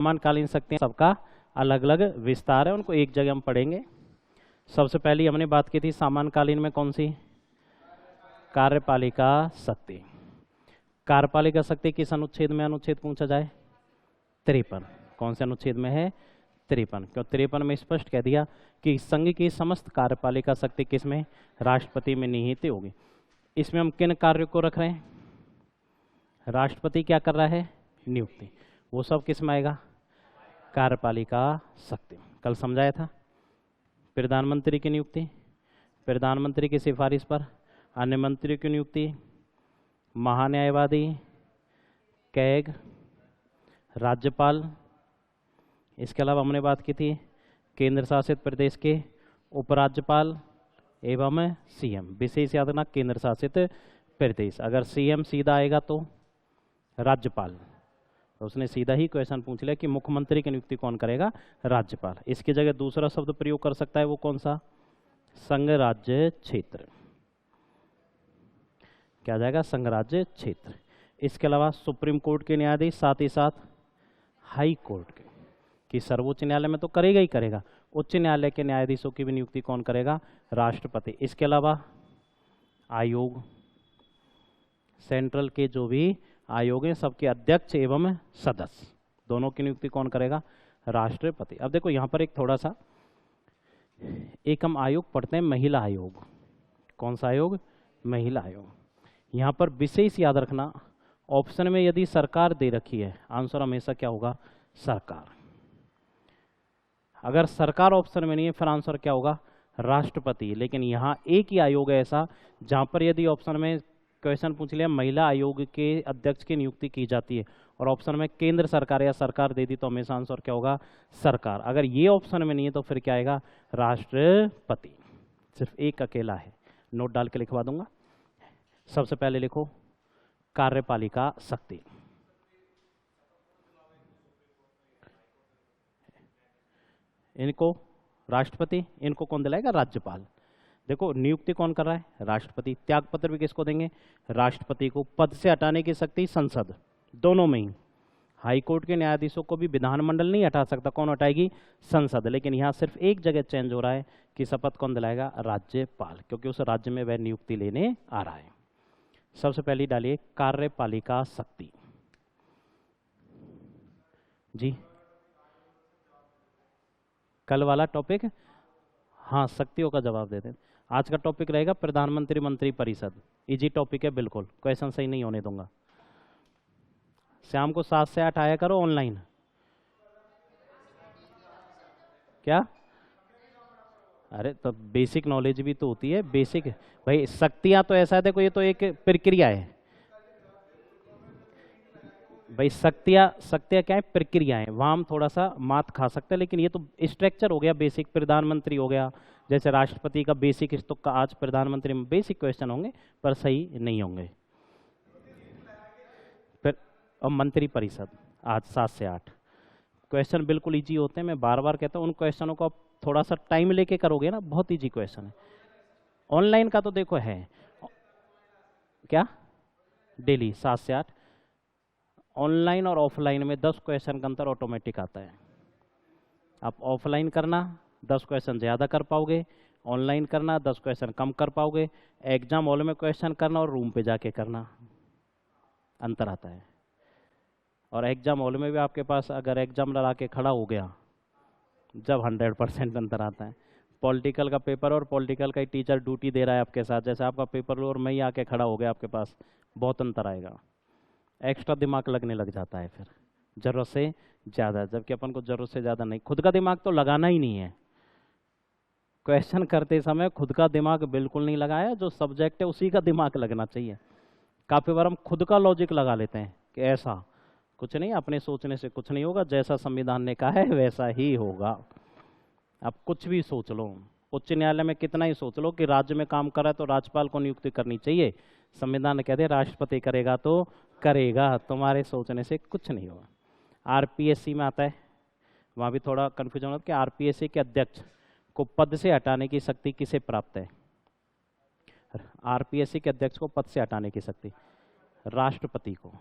समानकालीन शक्तियां सबका अलग अलग विस्तार है, उनको एक जगह हम पढ़ेंगे। सबसे पहले हमने बात की थी समानकालीन में कौन सी? कार्यपालिका शक्ति। कार्यपालिका शक्ति किस अनुच्छेद में अनुच्छेद पूछा जाए? 53। कौन से अनुच्छेद में है? 53। क्यों 53 में स्पष्ट कह दिया कि संघ की समस्त कार्यपालिका शक्ति किसमें? राष्ट्रपति में निहित होगी। इसमें हम किन कार्यों को रख रहे हैं? राष्ट्रपति क्या कर रहा है? नियुक्ति। वो सब किस में आएगा? कार्यपालिका शक्ति। कल समझाया था। प्रधानमंत्री की नियुक्ति, प्रधानमंत्री की सिफारिश पर अन्य मंत्रियों की नियुक्ति, महान्यायवादी, कैग, राज्यपाल। इसके अलावा हमने बात की थी केंद्र शासित प्रदेश के उपराज्यपाल एवं सीएम। विशेष याद रखना केंद्र शासित प्रदेश। अगर सीएम सीधा आएगा तो राज्यपाल। तो उसने सीधा ही क्वेश्चन पूछ लिया कि मुख्यमंत्री की नियुक्ति कौन करेगा? राज्यपाल। इसकी जगह दूसरा शब्द प्रयोग कर सकता है, वो कौन सा? संघ राज्य क्षेत्र। क्या जाएगा? संघ राज्य क्षेत्र। इसके अलावा सुप्रीम कोर्ट के न्यायाधीश, साथ ही साथ हाई कोर्ट के, कि सर्वोच्च न्यायालय में तो करेगा ही करेगा, उच्च न्यायालय के न्यायाधीशों की भी नियुक्ति कौन करेगा? राष्ट्रपति। इसके अलावा आयोग, सेंट्रल के जो भी आयोग हैं सबके अध्यक्ष एवं सदस्य, दोनों की नियुक्ति कौन करेगा? राष्ट्रपति। अब देखो यहाँ पर एक थोड़ा सा, एक हम आयोग पढ़ते हैं महिला आयोग। कौन सा आयोग? महिला आयोग। यहाँ पर विशेष याद रखना, ऑप्शन में यदि सरकार दे रखी है, आंसर हमेशा क्या होगा? सरकार। अगर सरकार ऑप्शन में नहीं है, फिर आंसर क्या होगा? राष्ट्रपति। लेकिन यहाँ एक ही आयोग है ऐसा जहाँ पर यदि ऑप्शन में क्वेश्चन पूछ लिया महिला आयोग के अध्यक्ष की नियुक्ति की जाती है और ऑप्शन में केंद्र सरकार या सरकार दे दी, तो हमेशा आंसर क्या होगा? सरकार। अगर ये ऑप्शन में नहीं है तो फिर क्या आएगा? राष्ट्रपति। सिर्फ एक अकेला है, नोट डाल के लिखवा दूंगा। सबसे पहले लिखो कार्यपालिका शक्ति। इनको राष्ट्रपति, इनको कौन दिलाएगा? राज्यपाल। देखो नियुक्ति कौन कर रहा है? राष्ट्रपति। त्यागपत्र भी किसको देंगे? राष्ट्रपति को। पद से हटाने की शक्ति संसद, दोनों में ही। हाई कोर्ट के न्यायाधीशों को भी विधानमंडल नहीं हटा सकता, कौन हटाएगी? संसद। लेकिन यहाँ सिर्फ एक जगह चेंज हो रहा है कि शपथ कौन दिलाएगा? राज्यपाल, क्योंकि उस राज्य में वह नियुक्ति लेने आ रहा है। सबसे पहले डालिए कार्यपालिका शक्ति। जी कल वाला टॉपिक, हाँ शक्तियों का जवाब देते हैं। आज का टॉपिक रहेगा प्रधानमंत्री मंत्री परिषद। इजी टॉपिक है बिल्कुल, क्वेश्चन सही नहीं होने दूंगा। शाम को 7 से 8 आया करो ऑनलाइन। क्या? अरे तो बेसिक नॉलेज भी तो होती है, बेसिक भाई। शक्तियां तो ऐसा है, देखो ये तो एक प्रक्रिया है भाई। शक्तियां क्या है? प्रक्रियाएं। वहां हम थोड़ा सा मात खा सकते हैं, लेकिन ये तो स्ट्रक्चर हो गया बेसिक। प्रधानमंत्री हो गया, जैसे राष्ट्रपति का बेसिक स्तुक का आज प्रधानमंत्री में बेसिक क्वेश्चन होंगे पर सही नहीं होंगे। फिर अब मंत्री परिषद आज 7 से 8 क्वेश्चन बिल्कुल इजी होते हैं। मैं बार बार कहता हूँ उन क्वेश्चनों को आप थोड़ा सा टाइम लेके करोगे ना, बहुत इजी क्वेश्चन है। ऑनलाइन का तो देखो है क्या, डेली 7 से 8। ऑनलाइन और ऑफलाइन में 10 क्वेश्चन का अंतर ऑटोमेटिक आता है। आप ऑफलाइन करना 10 क्वेश्चन ज़्यादा कर पाओगे, ऑनलाइन करना 10 क्वेश्चन कम कर पाओगे। एग्जाम हॉल में क्वेश्चन करना और रूम पे जाके करना, अंतर आता है। और एग्जाम हॉल में भी आपके पास अगर एग्जाम लगा के खड़ा हो गया, जब 100% अंतर आता है। पॉलिटिकल का पेपर और पॉलिटिकल का ही टीचर ड्यूटी दे रहा है आपके साथ, जैसे आपका पेपर लो और मैं ही आके खड़ा हो गया आपके पास, बहुत अंतर आएगा। एक्स्ट्रा दिमाग लगने लग जाता है फिर जरूरत से ज़्यादा, जबकि अपन को जरूरत से ज़्यादा नहीं। खुद का दिमाग तो लगाना ही नहीं है। क्वेश्चन करते समय खुद का दिमाग बिल्कुल नहीं लगाया, जो सब्जेक्ट है उसी का दिमाग लगना चाहिए। काफ़ी बार हम खुद का लॉजिक लगा लेते हैं कि ऐसा कुछ नहीं, अपने सोचने से कुछ नहीं होगा, जैसा संविधान ने कहा है वैसा ही होगा। आप कुछ भी सोच लो, उच्च न्यायालय में कितना ही सोच लो कि राज्य में काम कर रहा है तो राज्यपाल को नियुक्ति करनी चाहिए, संविधान ने कह दे राष्ट्रपति करेगा तो करेगा। तुम्हारे सोचने से कुछ नहीं होगा। आरपीएससी में आता है, वहाँ भी थोड़ा कन्फ्यूजन होता है कि आरपीएससी के अध्यक्ष को पद से हटाने की शक्ति किसे प्राप्त है? आरपीएससी के अध्यक्ष को पद से हटाने की शक्ति राष्ट्रपति को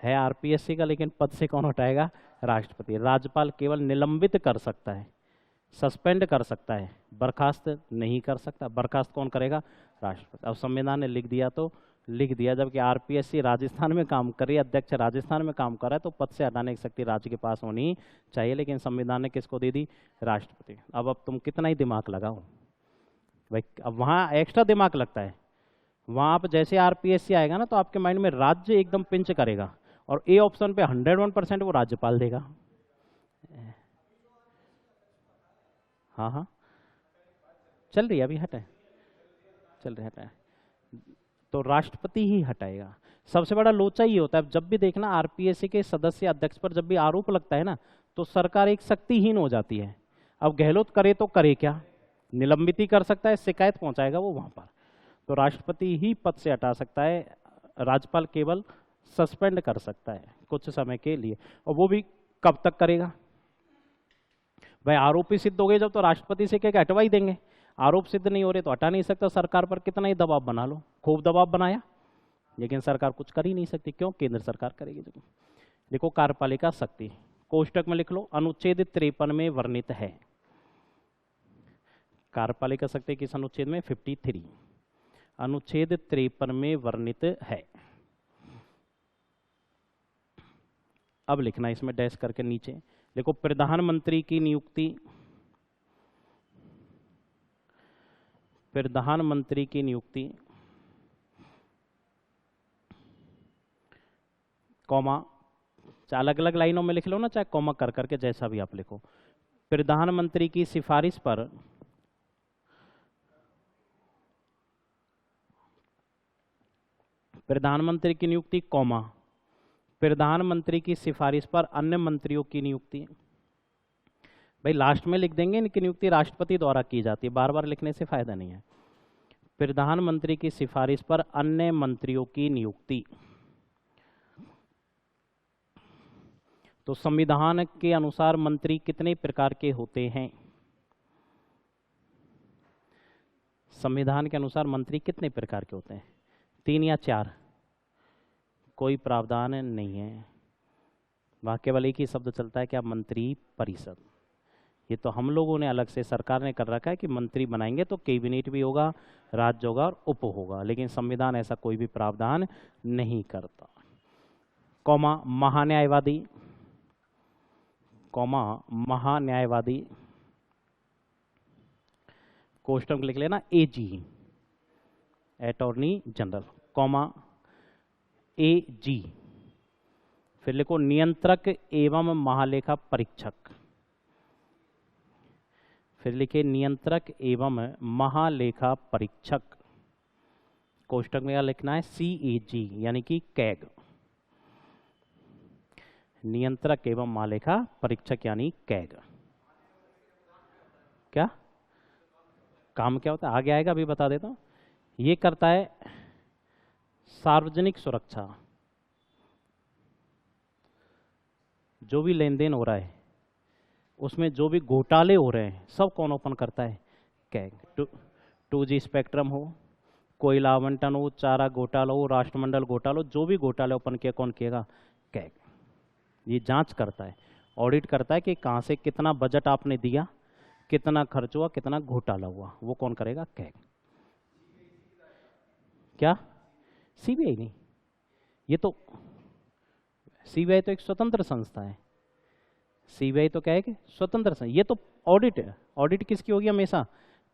है, आरपीएससी का। लेकिन पद से कौन हटाएगा? राष्ट्रपति। राज्यपाल केवल निलंबित कर सकता है, सस्पेंड कर सकता है, बर्खास्त नहीं कर सकता। बर्खास्त कौन करेगा? राष्ट्रपति। अब संविधान ने लिख दिया तो लिख दिया, जबकि आरपीएससी राजस्थान में काम कर रही है, अध्यक्ष राजस्थान में काम कर रहा है, तो पद से हटाने की शक्ति राज्य के पास होनी चाहिए, लेकिन संविधान ने किसको दे दी? राष्ट्रपति। अब तुम कितना ही दिमाग लगाओ भाई, अब वहाँ एक्स्ट्रा दिमाग लगता है। वहाँ आप जैसे आरपीएससी आएगा ना, तो आपके माइंड में राज्य एकदम पिंच करेगा, और ए ऑप्शन पे 101% वो राज्यपाल देगा। हाँ हाँ चल रही है, अभी हटाए, चल रही हटाए, तो राष्ट्रपति ही हटाएगा। सबसे बड़ा लोचा ये होता है, जब भी देखना आरपीएससी के सदस्य अध्यक्ष पर जब भी आरोप लगता है ना, तो सरकार एक शक्तिहीन हो जाती है। अब गहलोत करे तो करे क्या? निलंबित ही कर सकता है, शिकायत पहुंचाएगा वो वहां पर। तो राष्ट्रपति ही पद से हटा सकता है, राज्यपाल केवल सस्पेंड कर सकता है कुछ समय के लिए, और वो भी कब तक करेगा? भाई आरोपी सिद्ध हो गए जब, तो राष्ट्रपति से क्या हटवा ही देंगे। आरोप सिद्ध नहीं हो रहे तो हटा नहीं सकता। सरकार पर कितना ही दबाव बना लो, खूब दबाव बनाया, लेकिन सरकार कुछ कर ही नहीं सकती। क्यों? केंद्र सरकार करेगी। देखो कार्यपालिका शक्ति, कोष्टक में लिख लो, अनुच्छेद 53 में वर्णित है। कार्यपालिका शक्ति किस अनुच्छेद में? 53, अनुच्छेद 53 में वर्णित है। अब लिखना इसमें डैश करके नीचे देखो, प्रधानमंत्री की नियुक्ति, प्रधानमंत्री की नियुक्ति कॉमा, चाहे अलग अलग लाइनों में लिख लो ना, चाहे कॉमा कर करके, जैसा भी आप लिखो। प्रधानमंत्री की सिफारिश पर प्रधानमंत्री की नियुक्ति कॉमा, प्रधानमंत्री की सिफारिश पर अन्य मंत्रियों की नियुक्ति। भाई लास्ट में लिख देंगे इनकी नियुक्ति राष्ट्रपति द्वारा की जाती है, बार बार लिखने से फायदा नहीं है। प्रधानमंत्री की सिफारिश पर अन्य मंत्रियों की नियुक्ति। तो संविधान के अनुसार मंत्री कितने प्रकार के होते हैं? संविधान के अनुसार मंत्री कितने प्रकार के होते हैं? 3 या 4? कोई प्रावधान नहीं है, वहाँ केवल एक ही शब्द चलता है, क्या? मंत्री परिषद। ये तो हम लोगों ने अलग से, सरकार ने कर रखा है कि मंत्री बनाएंगे तो कैबिनेट भी होगा, राज्य होगा और उप होगा, लेकिन संविधान ऐसा कोई भी प्रावधान नहीं करता। कॉमा, महान्यायवादी, कॉमा महान्यायवादी, कोष्टक लिख लेना एजी, अटॉर्नी जनरल, कॉमा एजी, फिर लिखो नियंत्रक एवं महालेखा परीक्षक, फिर लिखे नियंत्रक एवं महालेखा परीक्षक, कोष्टक में क्या लिखना है? CAG, यानी कि कैग, नियंत्रक एवं महालेखा परीक्षक यानी कैग। क्या काम क्या होता है? आगे आएगा, अभी बता देता हूं। ये करता है सार्वजनिक सुरक्षा, जो भी लेन देन हो रहा है उसमें जो भी घोटाले हो रहे हैं सब कौन ओपन करता है? कैग। 2G स्पेक्ट्रम हो, कोयला आवंटन हो, चारा घोटाला हो, राष्ट्रमंडल घोटाला हो, जो भी घोटाले ओपन किया कौन किएगा? कैग। ये जांच करता है, ऑडिट करता है कि कहाँ से कितना बजट आपने दिया, कितना खर्च हुआ, कितना घोटाला हुआ, वो कौन करेगा? कैग। क्या? सीबीआई नहीं, ये तो सीबीआई तो एक स्वतंत्र संस्था है। सीबीआई तो क्या है कि स्वतंत्र संस्था, ये तो ऑडिट है। ऑडिट किसकी होगी? हमेशा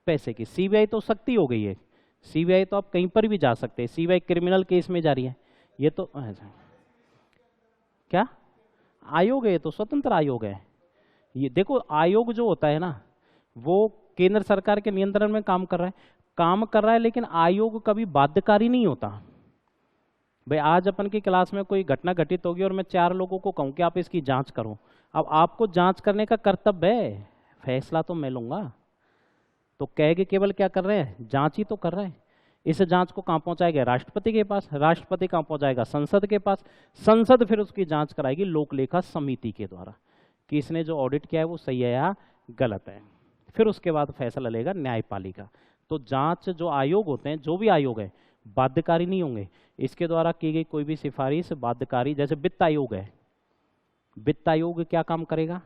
पैसे की। सीबीआई तो शक्ति हो गई है, सीबीआई तो आप कहीं पर भी जा सकते हैं, सीबीआई क्रिमिनल केस में जा रही है। ये तो क्या आयोग है? ये तो स्वतंत्र आयोग है। ये देखो आयोग जो होता है ना, वो केंद्र सरकार के नियंत्रण में काम कर रहा है, लेकिन आयोग कभी बाध्यकारी नहीं होता। भाई आज अपन की क्लास में कोई घटना घटित होगी और मैं 4 लोगों को कहूं कि आप इसकी जांच करो, अब आपको जांच करने का कर्तव्य है, फैसला तो मैं लूंगा। तो कह के केवल क्या कर रहे हैं? जांच ही तो कर रहे हैं। इस जांच को कहां पहुंचाएगा? राष्ट्रपति के पास, राष्ट्रपति कहां पहुंचाएगा? संसद के पास, संसद फिर उसकी जांच कराएगी लोक लेखा समिति के द्वारा कि इसने जो ऑडिट किया है वो सही है या गलत है। फिर उसके बाद फैसला लेगा न्यायपालिका। तो जांच जो आयोग होते हैं, जो भी आयोग है, बाध्यकारी नहीं होंगे। इसके द्वारा की गई कोई भी सिफारिश बाध्यकारी, जैसे वित्त आयोग है, वित्त आयोग क्या काम करेगा?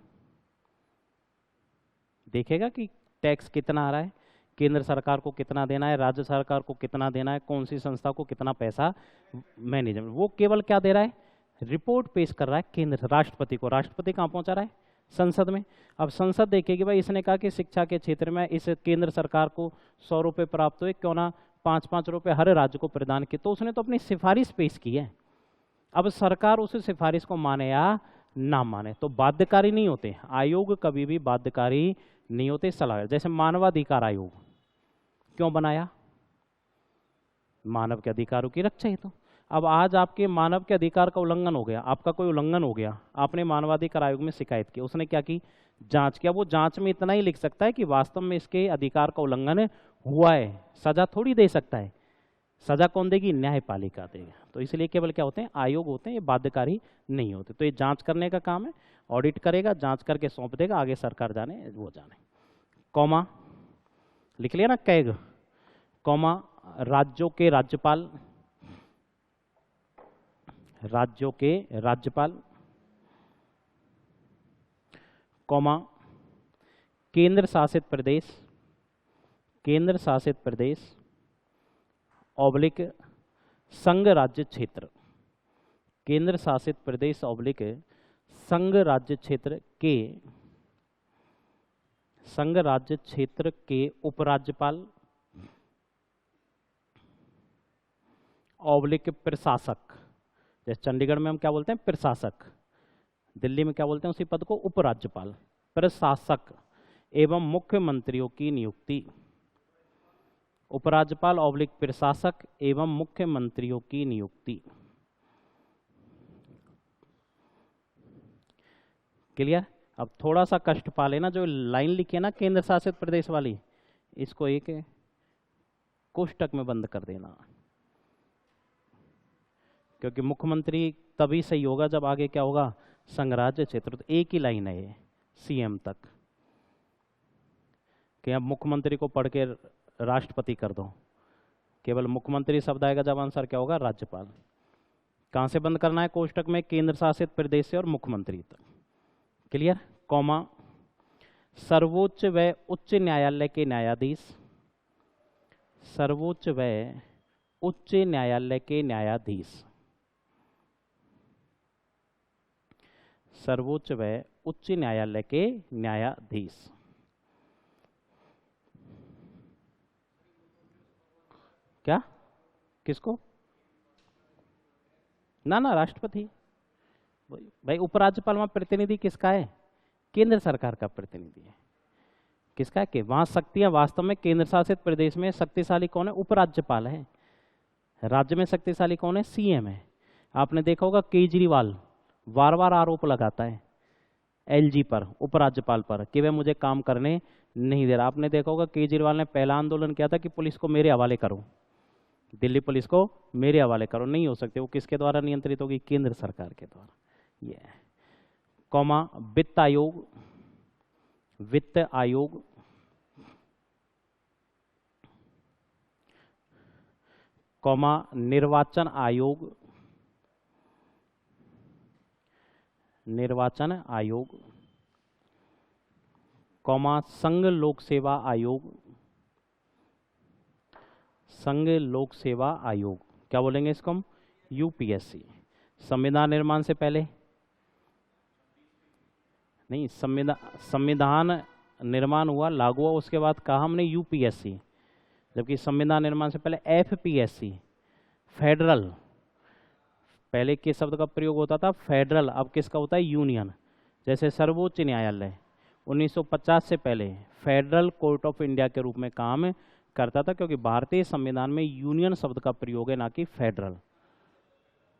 देखेगा कि टैक्स कितना आ रहा है, केंद्र सरकार को कितना देना है, राज्य सरकार को कितना देना है, कौन सी संस्था को कितना पैसा मैनेजमेंट। वो केवल क्या दे रहा है? रिपोर्ट पेश कर रहा है केंद्र राष्ट्रपति को। राष्ट्रपति कहाँ पहुंचा रहा है? संसद में। अब संसद देखेगी भाई इसने कहा कि शिक्षा के क्षेत्र में इस केंद्र सरकार को 100 रुपये प्राप्त हुए, क्यों ना 5-5 रुपये हर राज्य को प्रदान किए। तो उसने तो अपनी सिफारिश पेश की है। अब सरकार उस सिफारिश को माने या ना माने, तो बाध्यकारी नहीं होते आयोग, कभी भी बाध्यकारी नहीं होते सलाह। जैसे मानवाधिकार आयोग क्यों बनाया? मानव के अधिकारों की रक्षा हेतु। अब आज आपके मानव के अधिकार का उल्लंघन हो गया, आपका कोई उल्लंघन हो गया, आपने मानवाधिकार आयोग में शिकायत की, उसने क्या की? जांच किया। वो जांच में इतना ही लिख सकता है कि वास्तव में इसके अधिकार का उल्लंघन हुआ है, सजा थोड़ी दे सकता है। सजा कौन देगी? न्यायपालिका देगी। तो इसलिए केवल क्या होते हैं? आयोग होते हैं, ये बाध्यकारी नहीं होते। तो ये जांच करने का काम है, ऑडिट करेगा, जांच करके सौंप देगा, आगे सरकार जाने वो जाने। कॉमा लिख लिया ना, कैग, कॉमा राज्यों के राज्यपाल, राज्यों के राज्यपाल, कॉमा केंद्र शासित प्रदेश, केंद्र शासित प्रदेश ऑब्लिक संघ राज्य क्षेत्र, केंद्र शासित प्रदेश ऑब्लिक संघ राज्य क्षेत्र के, संघ राज्य क्षेत्र के उपराज्यपाल ऑब्लिक प्रशासक। जैसे चंडीगढ़ में हम क्या बोलते हैं? प्रशासक। दिल्ली में क्या बोलते हैं उसी पद को? उपराज्यपाल। प्रशासक एवं मुख्यमंत्रियों की नियुक्ति, उपराज्यपाल ऑब्लिक प्रशासक एवं मुख्यमंत्रियों की नियुक्ति। क्लियर? अब थोड़ा सा कष्ट पा लेना, जो लाइन लिखी है ना केंद्र शासित प्रदेश वाली, इसको एक कोष्टक में बंद कर देना, क्योंकि मुख्यमंत्री तभी सही होगा जब आगे क्या होगा? संघराज्य क्षेत्र। तो एक ही लाइन है ये सीएम तक, कि अब मुख्यमंत्री को पढ़ के राष्ट्रपति कर दो, केवल मुख्यमंत्री शब्द आएगा जब आंसर क्या होगा? राज्यपाल। कहां से बंद करना है कोष्टक में? केंद्र शासित प्रदेश से और मुख्यमंत्री तक। क्लियर? कॉमा सर्वोच्च व उच्च न्यायालय के न्यायाधीश, सर्वोच्च व उच्च न्यायालय के न्यायाधीश, सर्वोच्च व उच्च न्यायालय के न्यायाधीश। क्या? किसको? ना ना, राष्ट्रपति। भाई उपराज्यपाल वहां प्रतिनिधि किसका है? केंद्र सरकार का प्रतिनिधि है। किसका है? कि वहां शक्तियां वास्तव में केंद्र शासित प्रदेश में शक्तिशाली कौन है? उपराज्यपाल है। राज्य में शक्तिशाली कौन है? सीएम है। आपने देखा होगा केजरीवाल बार बार आरोप लगाता है एलजी पर, उपराज्यपाल पर, कि वह मुझे काम करने नहीं दे रहा। आपने देखा होगा केजरीवाल ने पहला आंदोलन किया था कि पुलिस को मेरे हवाले करो, दिल्ली पुलिस को मेरे हवाले करो। नहीं हो सकते, वो किसके द्वारा नियंत्रित होगी? केंद्र सरकार के द्वारा। ये कॉमा वित्त आयोग, वित्त आयोग, कॉमा निर्वाचन आयोग, निर्वाचन आयोग, कॉमा संघ लोक सेवा आयोग, संघ लोक सेवा आयोग। क्या बोलेंगे इसको हम? यूपीएससी। संविधान निर्माण से पहले नहीं, संविधान निर्माण हुआ, लागू हुआ, उसके बाद कहा हमने यूपीएससी, जबकि संविधान निर्माण से पहले एफपीएससी, फेडरल। पहले किस शब्द का प्रयोग होता था? फेडरल। अब किसका होता है? यूनियन। जैसे सर्वोच्च न्यायालय 1950 से पहले फेडरल कोर्ट ऑफ इंडिया के रूप में काम करता था, क्योंकि भारतीय संविधान में यूनियन शब्द का प्रयोग है, ना कि फेडरल।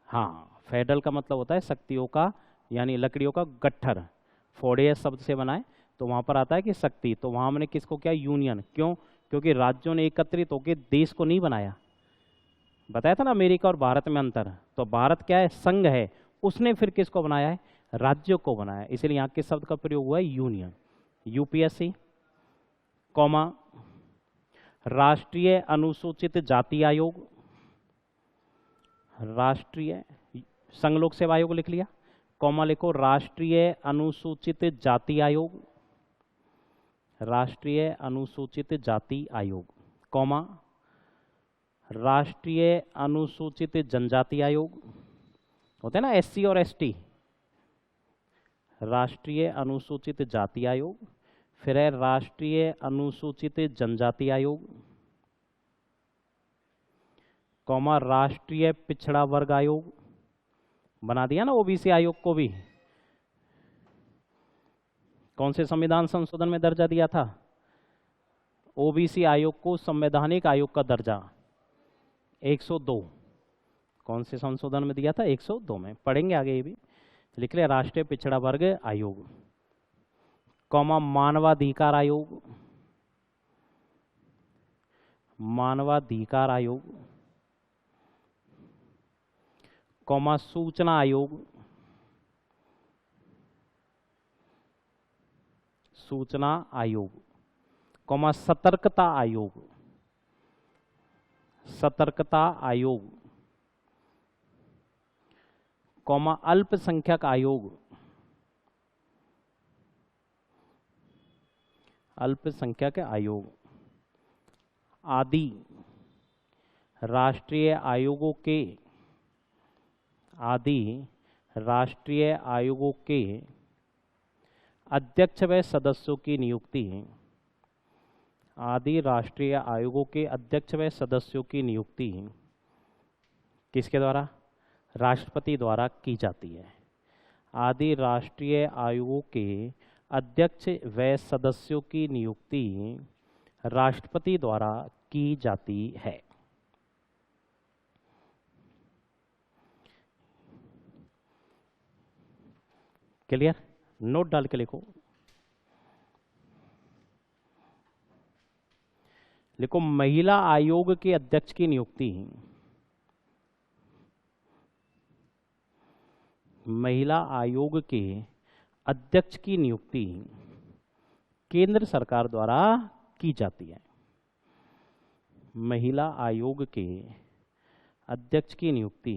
हाँ, फेडरल का मतलब होता है शक्तियों का, यानी लकड़ियों का गट्ठर, फोड़े शब्द से बनाए, तो वहाँ पर आता है कि शक्ति। तो वहाँ हमने किसको किया? यूनियन। क्यों? क्योंकि राज्यों ने एकत्रित होकर देश को नहीं बनाया। बताया था ना अमेरिका और भारत में अंतर। तो भारत क्या है? संघ है। उसने फिर किसको बनाया है? राज्यों को बनाया। इसलिए यहाँ किस शब्द का प्रयोग हुआ है? यूनियन। यूपीएससी, कॉमा राष्ट्रीय अनुसूचित जाति आयोग, राष्ट्रीय संघ लोक सेवा आयोग लिख लिया, कॉमा लिखो राष्ट्रीय अनुसूचित जाति आयोग, राष्ट्रीय अनुसूचित जाति आयोग, कॉमा राष्ट्रीय अनुसूचित जनजाति आयोग, होते हैं ना एससी और एसटी, राष्ट्रीय अनुसूचित जाति आयोग, फिर है राष्ट्रीय अनुसूचित जनजाति आयोग, कॉमा राष्ट्रीय पिछड़ा वर्ग आयोग, बना दिया ना ओबीसी आयोग को भी। कौन से संविधान संशोधन में दर्जा दिया था? ओबीसी आयोग को संवैधानिक आयोग का दर्जा 102। कौन से संशोधन में दिया था? 102 में, पढ़ेंगे आगे ये भी। लिख ले राष्ट्रीय पिछड़ा वर्ग आयोग, कॉमा मानवाधिकार आयोग, मानवाधिकार आयोग, कॉमा सूचना आयोग, सूचना आयोग, कॉमा सतर्कता आयोग, सतर्कता आयोग, कॉमा अल्पसंख्यक आयोग, अल्पसंख्यक आयोग आदि राष्ट्रीय आयोगों के, आदि राष्ट्रीय आयोगों के अध्यक्ष व सदस्यों की नियुक्ति, आदि राष्ट्रीय आयोगों के अध्यक्ष व सदस्यों की नियुक्ति किसके द्वारा? राष्ट्रपति द्वारा की जाती है। आदि राष्ट्रीय आयोगों के अध्यक्ष व सदस्यों की नियुक्ति राष्ट्रपति द्वारा की जाती है। क्लियर? नोट डाल के लिखो। लिखो महिला आयोग के अध्यक्ष की नियुक्ति, महिला आयोग के अध्यक्ष की नियुक्ति केंद्र सरकार द्वारा की जाती है। महिला आयोग के अध्यक्ष की नियुक्ति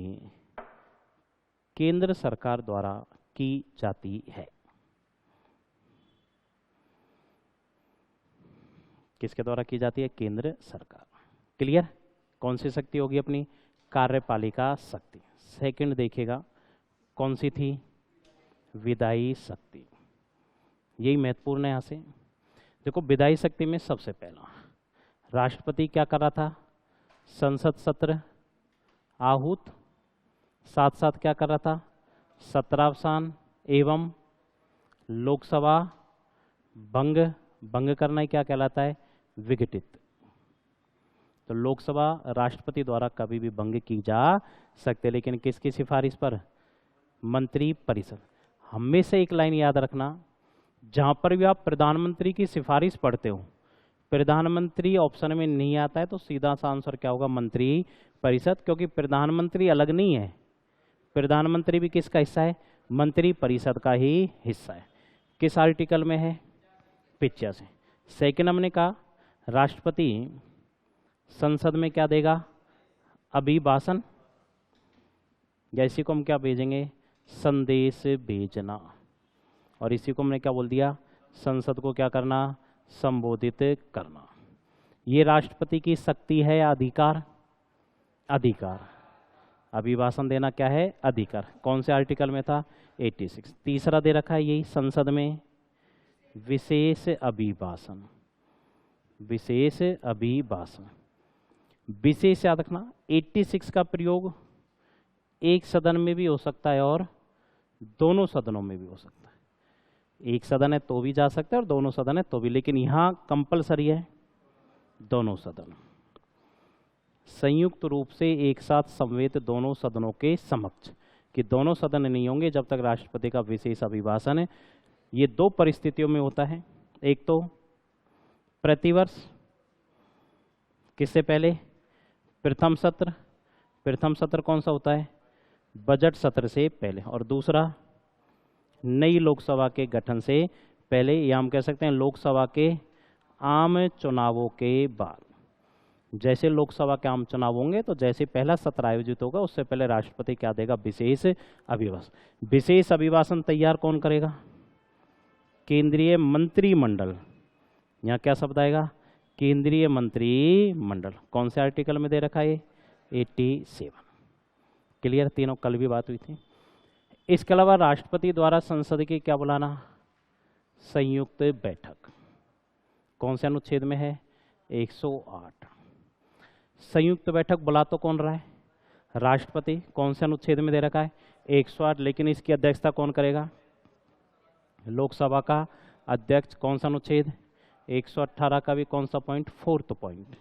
केंद्र सरकार द्वारा की जाती है। किसके द्वारा की जाती है? केंद्र सरकार। क्लियर? कौन सी शक्ति होगी अपनी? कार्यपालिका शक्ति। सेकंड देखिएगा कौन सी थी? विधायी शक्ति। यही महत्वपूर्ण है। यहाँ से देखो विधायी शक्ति में सबसे पहला राष्ट्रपति क्या कर रहा था? संसद सत्र आहूत, साथ साथ क्या कर रहा था? सत्रावसान एवं लोकसभा भंग, भंग करना ही क्या कहलाता है? विघटित। तो लोकसभा राष्ट्रपति द्वारा कभी भी भंग की जा सकते, लेकिन किसकी सिफारिश पर? मंत्री परिषद। हमेशा एक लाइन याद रखना, जहां पर भी आप प्रधानमंत्री की सिफारिश पढ़ते हो, प्रधानमंत्री ऑप्शन में नहीं आता है तो सीधा सा आंसर क्या होगा? मंत्री परिषद, क्योंकि प्रधानमंत्री अलग नहीं है, प्रधानमंत्री भी किसका हिस्सा है? मंत्री परिषद का ही हिस्सा है। किस आर्टिकल में है? 85। सेकेंड हमने कहा राष्ट्रपति संसद में क्या देगा? अभिभाषण, या इसी को हम क्या भेजेंगे? संदेश भेजना। और इसी को हमने क्या बोल दिया? संसद को क्या करना? संबोधित करना। ये राष्ट्रपति की शक्ति है या अधिकार? अधिकार। अभिभाषण देना क्या है? अधिकार। कौन से आर्टिकल में था? 86। तीसरा दे रखा है यही, संसद में विशेष अभिभाषण, विशेष अभिभाषण। विशेष याद रखना, 86 का प्रयोग एक सदन में भी हो सकता है और दोनों सदनों में भी हो सकता है। एक सदन है तो भी जा सकता है और दोनों सदन है तो भी, लेकिन यहाँ कंपलसरी है दोनों सदन। संयुक्त रूप से एक साथ समवेत दोनों सदनों के समक्ष, कि दोनों सदन नहीं होंगे जब तक राष्ट्रपति का विशेष अभिभाषण है। ये दो परिस्थितियों में होता है। एक तो प्रतिवर्ष, किससे पहले? प्रथम सत्र। प्रथम सत्र कौन सा होता है? बजट सत्र से पहले। और दूसरा नई लोकसभा के गठन से पहले, या हम कह सकते हैं लोकसभा के आम चुनावों के बाद। जैसे लोकसभा के आम चुनाव होंगे तो जैसे पहला सत्र आयोजित होगा उससे पहले राष्ट्रपति क्या देगा, विशेष अभिभाषण। विशेष अभिभाषण तैयार कौन करेगा, केंद्रीय मंत्रिमंडल। यहाँ क्या शब्द आएगा, केंद्रीय मंत्रिमंडल। कौन से आर्टिकल में दे रखा है, 87। क्लियर, तीनों कल भी बात हुई थी। इसके अलावा राष्ट्रपति द्वारा संसद की क्या बुलाना, संयुक्त बैठक। कौन से अनुच्छेद में है, 108। संयुक्त बैठक बुला तो कौन रहा है, राष्ट्रपति। कौन से अनुच्छेद में दे रखा है, 108। लेकिन इसकी अध्यक्षता कौन करेगा, लोकसभा का अध्यक्ष। कौन सा अनुच्छेद, 118 का भी कौन सा पॉइंट, 4th पॉइंट।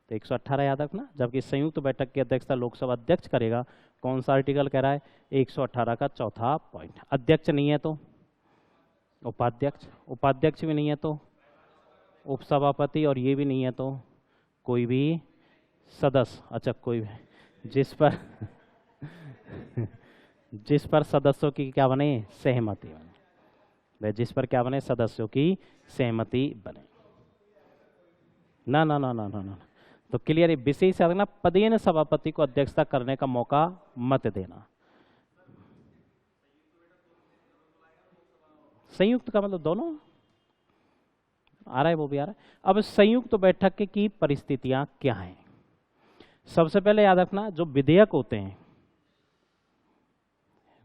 तो 118 याद रखना। जबकि संयुक्त बैठक की अध्यक्षता लोकसभा अध्यक्ष करेगा। कौन सा आर्टिकल कह रहा है, 118 का 4था पॉइंट। अध्यक्ष नहीं है तो उपाध्यक्ष, उपाध्यक्ष भी नहीं है तो उपसभापति, और ये भी नहीं है तो कोई भी सदस्य। अच्छा, कोई भी जिस पर सदस्यों की क्या बने, सहमति बने। जिस पर क्या बने, सदस्यों की सहमति बने। ना ना ना ना ना ना। तो क्लियर, विशेष याद रखना, पदेन सभापति को अध्यक्षता करने का मौका मत देना। संयुक्त का मतलब दोनों आ रहा है, वो भी आ रहा है। अब संयुक्त बैठक की परिस्थितियां क्या हैं, सबसे पहले याद रखना, जो विधेयक होते हैं,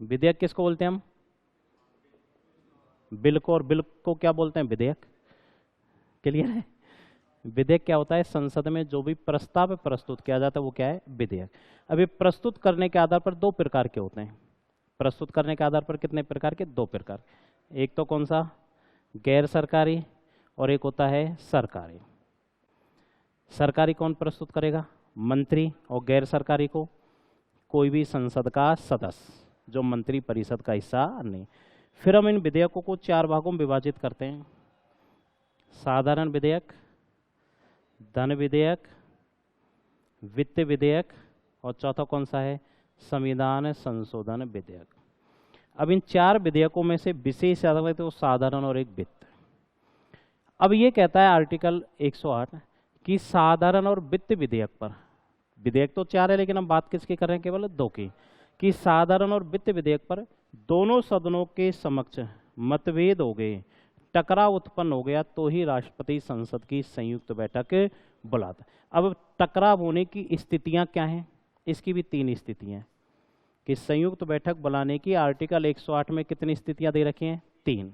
विधेयक किसको बोलते हैं हम, बिल को। और बिल को क्या बोलते हैं, विधेयक। क्लियर है, विधेयक क्या होता है, संसद में जो भी प्रस्ताव प्रस्तुत किया जाता है वो क्या है, विधेयक। अभी प्रस्तुत करने के आधार पर दो प्रकार के होते हैं। प्रस्तुत करने के आधार पर कितने प्रकार के, दो प्रकार। एक तो कौन सा, गैर सरकारी, और एक होता है सरकारी। सरकारी कौन प्रस्तुत करेगा, मंत्री। और गैर सरकारी को कोई भी संसद का सदस्य जो मंत्री परिषद का हिस्सा नहीं। फिर हम इन विधेयकों को 4 भागों में विभाजित करते हैं, साधारण विधेयक, धन विधेयक, वित्त विधेयक, और चौथा कौन सा है, संविधान संशोधन विधेयक। अब इन 4 विधेयकों में से विशेष तो साधारण और एक वित्त। अब ये कहता है आर्टिकल 108 कि साधारण और वित्त विधेयक पर, विधेयक तो 4 है लेकिन हम बात किसकी कर रहे हैं, केवल 2 की, कि साधारण और वित्त विधेयक पर दोनों सदनों के समक्ष मतभेद हो गए, टकराव उत्पन्न हो गया, तो ही राष्ट्रपति संसद की संयुक्त बैठक बुलाता। अब टकराव होने की स्थितियां क्या हैं, इसकी भी 3 स्थितियां कि संयुक्त बैठक बुलाने की आर्टिकल 108 में कितनी स्थितियां दे रखी हैं, 3।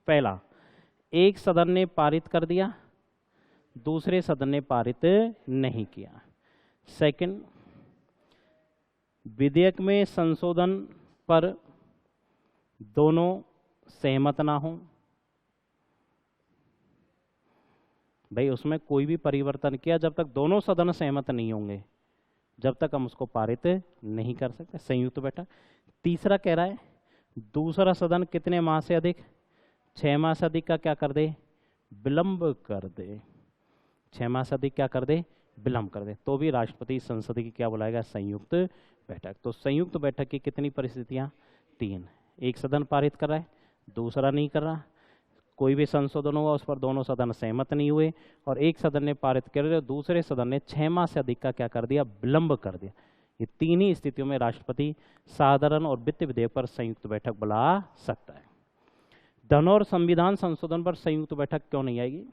पहला, एक सदन ने पारित कर दिया, दूसरे सदन ने पारित नहीं किया। सेकंड, विधेयक में संशोधन पर दोनों सहमत ना हो, भाई उसमें कोई भी परिवर्तन किया जब तक दोनों सदन सहमत नहीं होंगे, जब तक हम उसको पारित नहीं कर सकते, संयुक्त बैठक। तीसरा कह रहा है, दूसरा सदन कितने माह से अधिक, 6 माह से अधिक का क्या कर दे, विलंब कर दे। 6 माह से अधिक क्या कर दे, विलंब कर दे, तो भी राष्ट्रपति संसद की क्या बुलाएगा, संयुक्त बैठक। तो संयुक्त बैठक की कितनी परिस्थितियां, 3। एक सदन पारित कर रहा है, दूसरा नहीं कर रहा, कोई भी संशोधन हुआ उस पर दोनों सदन सहमत नहीं हुए, और एक सदन ने पारित कर दिया, दूसरे सदन ने 6 माह से अधिक का क्या कर दिया, विलंब कर दिया। ये 3 ही स्थितियों में राष्ट्रपति साधारण और वित्त विधेयक पर संयुक्त बैठक बुला सकता है। धन और संविधान संशोधन पर संयुक्त बैठक क्यों नहीं आएगी,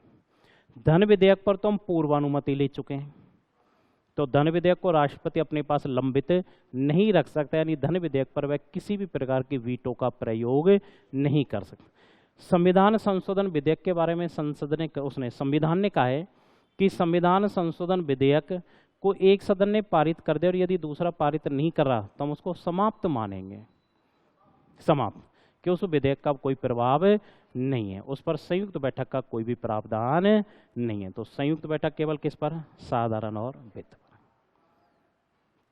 धन विधेयक पर तो हम पूर्वानुमति ले चुके हैं, तो धन विधेयक को राष्ट्रपति अपने पास लंबित नहीं रख सकता, यानी धन विधेयक पर वह किसी भी प्रकार की वीटो का प्रयोग नहीं कर सकता। संविधान संशोधन विधेयक के बारे में संसद ने संविधान ने कहा है कि संविधान संशोधन विधेयक को एक सदन ने पारित कर दिया और यदि दूसरा पारित नहीं कर रहा तो हम उसको समाप्त मानेंगे, समाप्त, कि उस विधेयक का कोई प्रभाव नहीं है, उस पर संयुक्त बैठक का कोई भी प्रावधान नहीं है। तो संयुक्त बैठक केवल किस पर, साधारण और वित्त पर।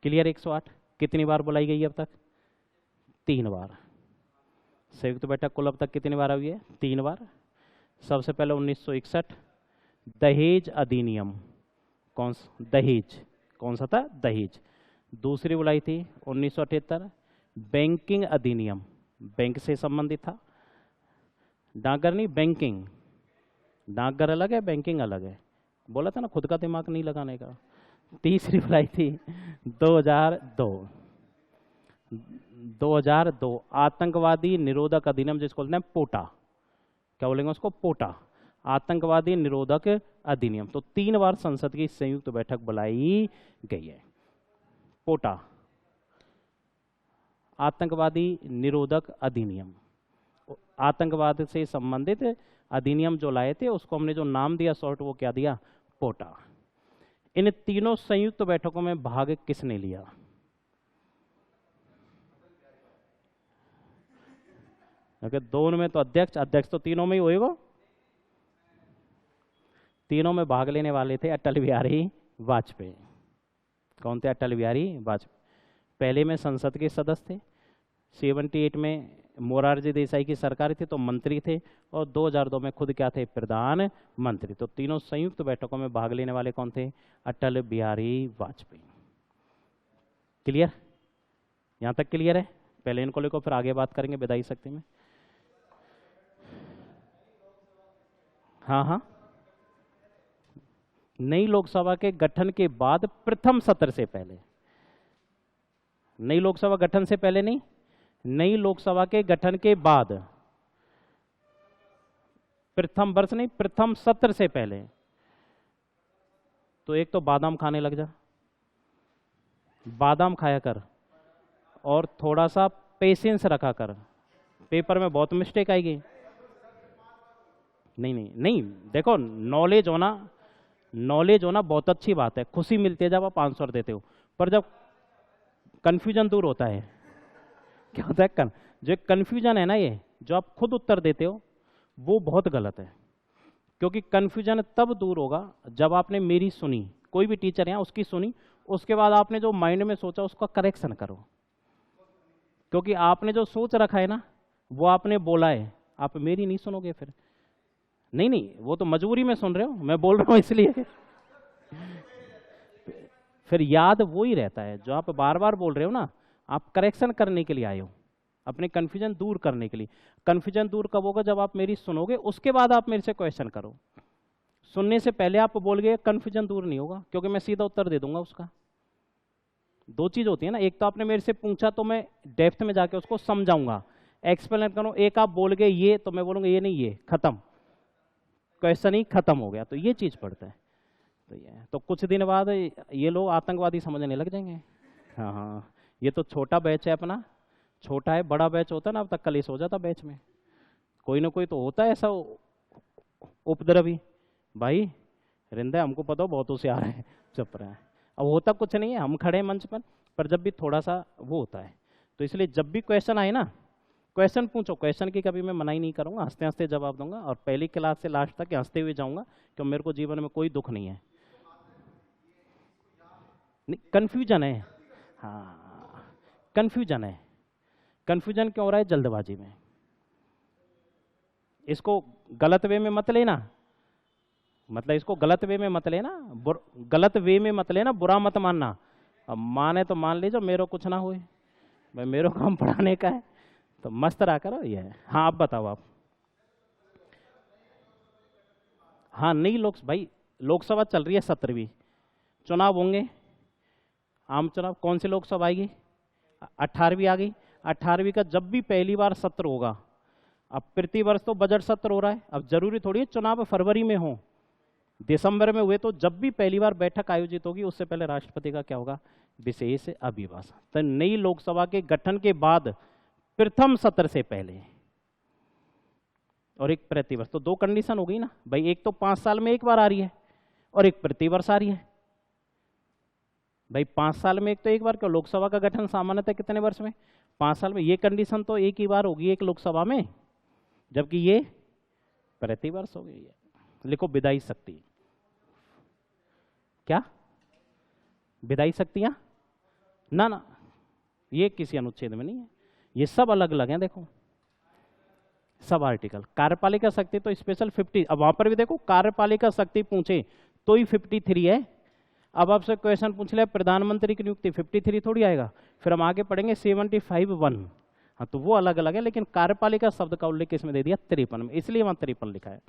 क्लियर। 108 कितनी बार बुलाई गई अब तक, 3 बार। संयुक्त बैठक कुल अब तक कितनी बार हुई है, 3 बार। सबसे पहले 1961 दहेज अधिनियम, दहेज कौन सा था, दहेज। दूसरी बुलाई थी 1978 बैंकिंग अधिनियम, बैंक से संबंधित था, डाकघर नहीं, बैंकिंग, डाकघर अलग है, बैंकिंग अलग है, बोला था ना खुद का दिमाग नहीं लगाने का। तीसरी रिप्लाई थी 2002। 2002 आतंकवादी निरोधक अधिनियम, जिसको बोलते हैं पोटा, क्या बोलेंगे उसको, पोटा, आतंकवादी निरोधक अधिनियम। तो 3 बार संसद की संयुक्त बैठक बुलाई गई है। पोटा, आतंकवादी निरोधक अधिनियम, आतंकवाद से संबंधित अधिनियम जो लाए थे उसको हमने जो नाम दिया शॉर्ट, वो क्या दिया, पोटा। इन तीनों संयुक्त बैठकों में भाग किसने लिया? क्योंकि दोनों में तो अध्यक्ष तो तीनों में ही होएगा। तीनों में भाग लेने वाले थे अटल बिहारी वाजपेयी। कौन थे? अटल बिहारी वाजपेयी। पहले में संसद के सदस्य थे, 78 में मोरारजी देसाई की सरकार थी तो मंत्री थे, और 2002 में खुद क्या थे, प्रधानमंत्री। तो तीनों संयुक्त बैठकों में भाग लेने वाले कौन थे? अटल बिहारी वाजपेयी। क्लियर? यहाँ तक क्लियर है? पहले इनको लिखो, फिर आगे बात करेंगे विधायी शक्ति में। हाँ हाँ, नई लोकसभा के गठन के बाद प्रथम सत्र से पहले, नई लोकसभा गठन से पहले नहीं, नई लोकसभा के गठन के बाद, प्रथम वर्ष नहीं, प्रथम सत्र से पहले। तो एक तो बादाम खाने लग जा, बादाम खाया कर, और थोड़ा सा पेशेंस रखा कर, पेपर में बहुत मिस्टेक आएगी। नहीं नहीं नहीं, देखो नॉलेज होना बहुत अच्छी बात है, खुशी मिलती है जब आप आंसर देते हो, पर जब कंफ्यूजन दूर होता है, क्या होता है, जो कंफ्यूजन है ना, ये जो आप खुद उत्तर देते हो वो बहुत गलत है। क्योंकि कंफ्यूजन तब दूर होगा जब आपने मेरी सुनी, कोई भी टीचर है उसकी सुनी, उसके बाद आपने जो माइंड में सोचा उसका करेक्शन करो। क्योंकि आपने जो सोच रखा है ना वो आपने बोला है, आप मेरी नहीं सुनोगे फिर। नहीं नहीं, वो तो मजबूरी में सुन रहे हो, मैं बोल रहा हूं इसलिए। फिर याद वो ही रहता है जो आप बार बार बोल रहे हो ना, आप करेक्शन करने के लिए आए हो, अपने कन्फ्यूजन दूर करने के लिए। कन्फ्यूजन दूर कब होगा? जब आप मेरी सुनोगे, उसके बाद आप मेरे से क्वेश्चन करो। सुनने से पहले आप बोल गए, कन्फ्यूजन दूर नहीं होगा, क्योंकि मैं सीधा उत्तर दे दूंगा उसका। दो चीज होती है ना, एक तो आपने मेरे से पूछा तो मैं डेप्थ में जाके उसको समझाऊंगा, एक्सप्लेन करूँ। एक आप बोल गए ये, तो मैं बोलूंगा ये नहीं, ये खत्म, क्वेश्चन ही खत्म हो गया। तो ये चीज पड़ता है। तो कुछ दिन बाद ये लोग आतंकवादी समझने लग जाएंगे। हाँ हाँ, ये तो छोटा बैच है अपना, छोटा है, बड़ा बैच होता है ना, अब तक कलेश हो जाता बैच में। कोई ना कोई तो होता है ऐसा उपद्रवी, भाई रिंदे हमको पता हो बहुत होशियार है, चुप रहा है। अब होता कुछ नहीं है, हम खड़े हैं मंच पर जब भी थोड़ा सा वो होता है। तो इसलिए जब भी क्वेश्चन आए ना, क्वेश्चन पूछो, क्वेश्चन की कभी मैं मना ही नहीं करूंगा, हंसते हंसते जवाब दूंगा, और पहली क्लास से लास्ट तक हंसते हुए जाऊंगा, क्योंकि मेरे को जीवन में कोई दुख नहीं है। कंफ्यूजन है, हाँ कंफ्यूजन है। कंफ्यूजन क्यों हो रहा है? जल्दबाजी में। इसको गलत वे में मत लेना, मतलब इसको गलत वे में मत लेना, गलत वे में मत लेना, बुरा मत मानना। अब माने तो मान लीजिए, मेरे कुछ ना हुए, भाई मेरे काम पढ़ाने का है, तो मस्त रहा करो। ये है। हाँ आप बताओ आप। हाँ नई भाई लोकसभा चल रही है, 17वीं, चुनाव होंगे, आम चुनाव। कौन सी लोकसभा आएगी? 18वीं आ गई। 18वीं का जब भी पहली बार सत्र होगा, अब प्रतिवर्ष तो बजट सत्र हो रहा है, अब जरूरी थोड़ी है चुनाव फरवरी में हो, दिसंबर में हुए, तो जब भी पहली बार बैठक आयोजित होगी उससे पहले राष्ट्रपति का क्या होगा? विशेष अभिभाषण। तो नई लोकसभा के गठन के बाद प्रथम सत्र से पहले, और एक प्रतिवर्ष, तो दो कंडीशन हो गई ना भाई, एक तो 5 साल में एक बार आ रही है, और एक प्रतिवर्ष आ रही है। भाई 5 साल में एक तो एक बार, क्यों? लोकसभा का गठन सामान्यतः कितने वर्ष में? 5 साल में। ये कंडीशन तो एक ही बार होगी एक लोकसभा में, जबकि ये प्रतिवर्ष हो गई है। लिखो विधायी शक्ति। क्या विधायी शक्तियां? ना ना, ये किसी अनुच्छेद में नहीं है, ये सब अलग अलग हैं। देखो सब आर्टिकल। कार्यपालिका शक्ति तो स्पेशल 50, अब वहां पर भी देखो कार्यपालिका शक्ति पूछे तो ही 53 है। अब आपसे क्वेश्चन पूछ ले प्रधानमंत्री की नियुक्ति, 53 थोड़ी आएगा। फिर हम आगे पढ़ेंगे 75(1). हाँ तो वो अलग अलग है, लेकिन कार्यपालिका शब्द का उल्लेख इसमें दे दिया 53 में, इसलिए वहां 53 लिखा है।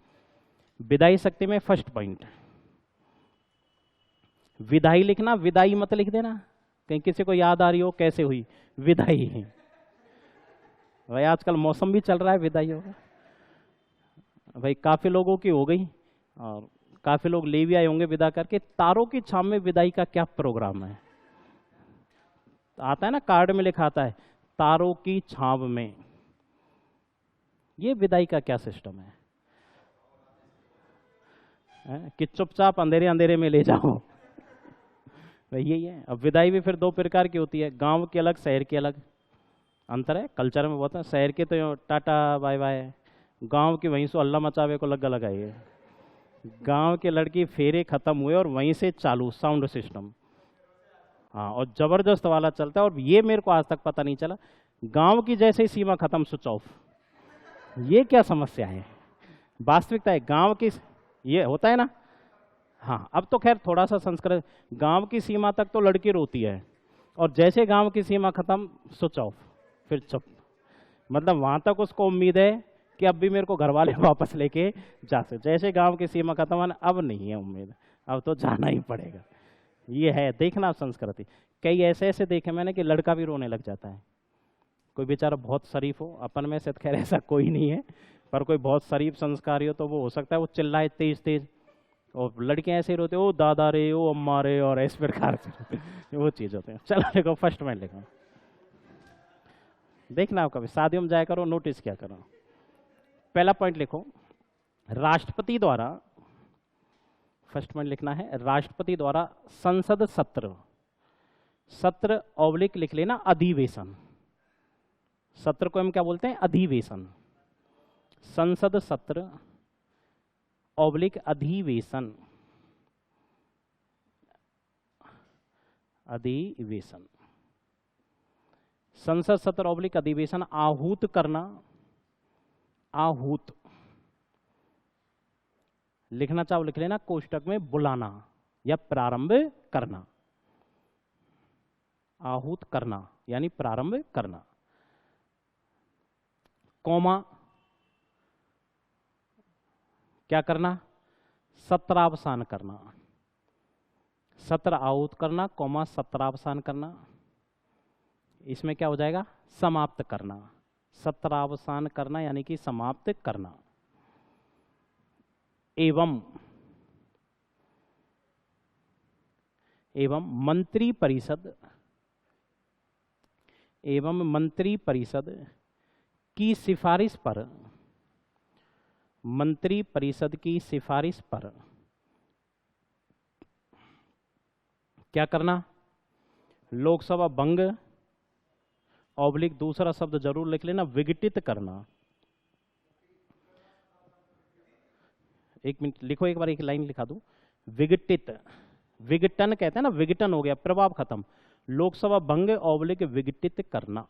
विधायी शक्ति में फर्स्ट पॉइंट, विदाई लिखना, विदाई मत लिख देना, कहीं किसी को याद आ रही हो कैसे हुई विदाई। भाई आजकल मौसम भी चल रहा है, विदाई होगा। भाई काफी लोगों की हो गई और काफी लोग ले भी आए होंगे विदा करके। तारों की छाव में विदाई का क्या प्रोग्राम है? आता है ना, कार्ड में लिखा आता है तारों की छाव में। ये विदाई का क्या सिस्टम है? कि चुपचाप अंधेरे अंधेरे में ले जाओ। भाई यही है। अब विदाई भी फिर दो प्रकार की होती है, गांव की अलग, शहर की अलग। अंतर है कल्चर में बहुत है। शहर के तो टाटा बाय बाय, गांव की वहीं से अल्लाह मचावे को लगा लगाई है। गांव के लड़की फेरे खत्म हुए और वहीं से चालू साउंड सिस्टम। हाँ, और जबरदस्त वाला चलता है। और ये मेरे को आज तक पता नहीं चला, गांव की जैसे ही सीमा खत्म स्विच ऑफ। ये क्या समस्या है? वास्तविकता है गांव की, ये होता है ना। हाँ, अब तो खैर थोड़ा सा संस्कृत, गांव की सीमा तक तो लड़की रोती है और जैसे गांव की सीमा खत्म स्विच ऑफ, फिर चुप। मतलब वहां तक उसको उम्मीद है कि अब भी मेरे को घर वाले वापस लेके जा सकते। जैसे गांव की सीमा खत्म होना, अब नहीं है उम्मीद, अब तो जाना ही पड़ेगा। ये है, देखना संस्कृति। कई ऐसे ऐसे देखे मैंने कि लड़का भी रोने लग जाता है। कोई बेचारा बहुत शरीफ हो, अपन में से खैर ऐसा कोई नहीं है, पर कोई बहुत शरीफ संस्कारी हो तो वो हो सकता है वो चिल्लाए तेज तेज, और लड़कियां ऐसे ही रोते ओ दादा रे, ओ अम्मा रे, और इस प्रकार से वो चीज होते हैं। चलो देखो फर्स्ट में लिखो, देखना आप कभी शादियों में जाया करो, नोटिस क्या करो। पहला पॉइंट लिखो, राष्ट्रपति द्वारा, फर्स्ट पॉइंट लिखना है, राष्ट्रपति द्वारा संसद सत्र, सत्र ऑब्लिक लिख लेना अधिवेशन। सत्र को हम क्या बोलते हैं? अधिवेशन। संसद सत्र ऑब्लिक अधिवेशन, अधिवेशन। संसद सत्र ऑब्लिक अधिवेशन आहूत करना, आहूत लिखना चाहो लिख लेना, कोष्टक में बुलाना या प्रारंभ करना। आहूत करना यानी प्रारंभ करना। कौमा क्या करना? सत्रावसान करना। सत्र आहूत करना, कौमा सत्रावसान करना। इसमें क्या हो जाएगा? समाप्त करना। सत्रावसान करना यानी कि समाप्त करना। एवं, एवं मंत्री परिषद, एवं मंत्री परिषद की सिफारिश पर, मंत्री परिषद की सिफारिश पर क्या करना? लोकसभा भंग ऑब्लिक दूसरा शब्द जरूर लिख लेना, विघटित करना। एक मिनट लिखो, एक बार एक लाइन लिखा दूं, विघटित, विघटन कहते हैं ना, विघटन हो गया, प्रभाव खत्म। लोकसभा भंग ऑब्लिक विघटित करना।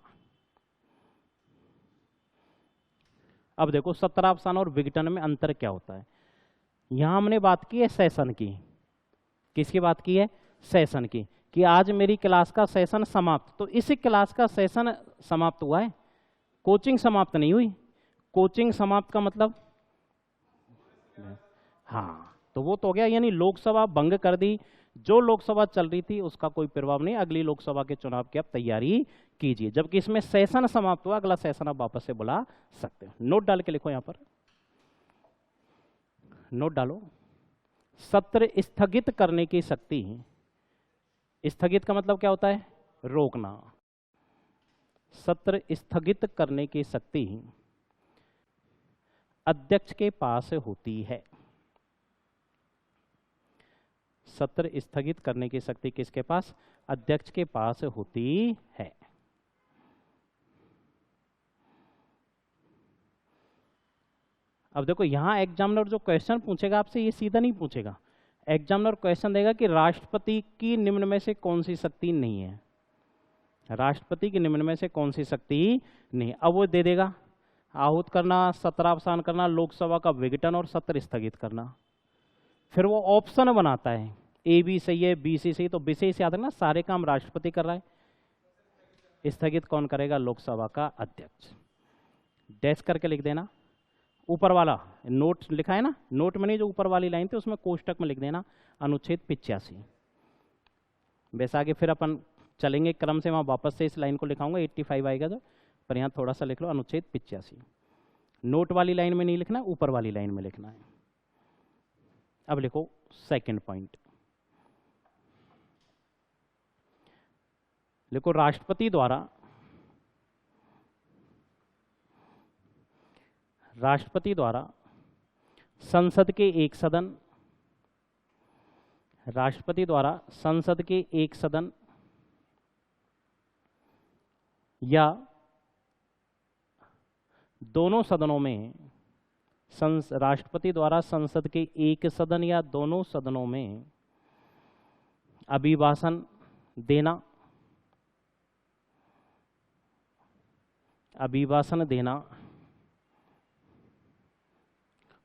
अब देखो सत्रावसान और विघटन में अंतर क्या होता है। यहां हमने बात की है सेशन की। किसकी बात की है? सेशन की, कि आज मेरी क्लास का सेशन समाप्त। तो इस क्लास का सेशन समाप्त हुआ है, कोचिंग समाप्त नहीं हुई। कोचिंग समाप्त का मतलब, हाँ, तो वो तो हो गया, यानी लोकसभा भंग कर दी। जो लोकसभा चल रही थी उसका कोई प्रभाव नहीं, अगली लोकसभा के चुनाव की आप तैयारी कीजिए। जबकि इसमें सेशन समाप्त हुआ, अगला सेशन आप वापस से बुला सकते हो। नोट डाल के लिखो, यहां पर नोट डालो। सत्र स्थगित करने की शक्ति, स्थगित का मतलब क्या होता है? रोकना। सत्र स्थगित करने की शक्ति अध्यक्ष के पास होती है। सत्र स्थगित करने की शक्ति किसके पास? अध्यक्ष के पास होती है। अब देखो यहां एग्जामिनर जो क्वेश्चन पूछेगा आपसे, ये सीधा नहीं पूछेगा। एग्जामिनर क्वेश्चन देगा कि राष्ट्रपति की निम्न में से कौन सी शक्ति नहीं है। राष्ट्रपति की निम्न में से कौन सी शक्ति नहीं, अब वो दे देगा आहूत करना, सत्रावसान करना, लोकसभा का विघटन और सत्र स्थगित करना। फिर वो ऑप्शन बनाता है, ए बी सही है, बी सी सही, तो विशेष याद रखना सारे काम राष्ट्रपति कर रहा है, स्थगित कौन करेगा? लोकसभा का अध्यक्ष। डैश करके लिख देना। ऊपर वाला नोट लिखा है ना, नोट में नहीं, जो ऊपर वाली लाइन थी उसमें कोष्टक में लिख देना अनुच्छेद 85। वैसे आगे फिर अपन चलेंगे क्रम से, वहाँ वापस से इस लाइन को लिखाऊंगा, 85 आएगा जो, पर यहाँ थोड़ा सा लिख लो अनुच्छेद 85। नोट वाली लाइन में नहीं लिखना, ऊपर वाली लाइन में लिखना है। अब लिखो सेकंड पॉइंट, लिखो राष्ट्रपति द्वारा संसद के एक सदन, राष्ट्रपति द्वारा संसद के एक सदन या दोनों सदनों में, राष्ट्रपति द्वारा संसद के एक सदन या दोनों सदनों में अभिभाषण देना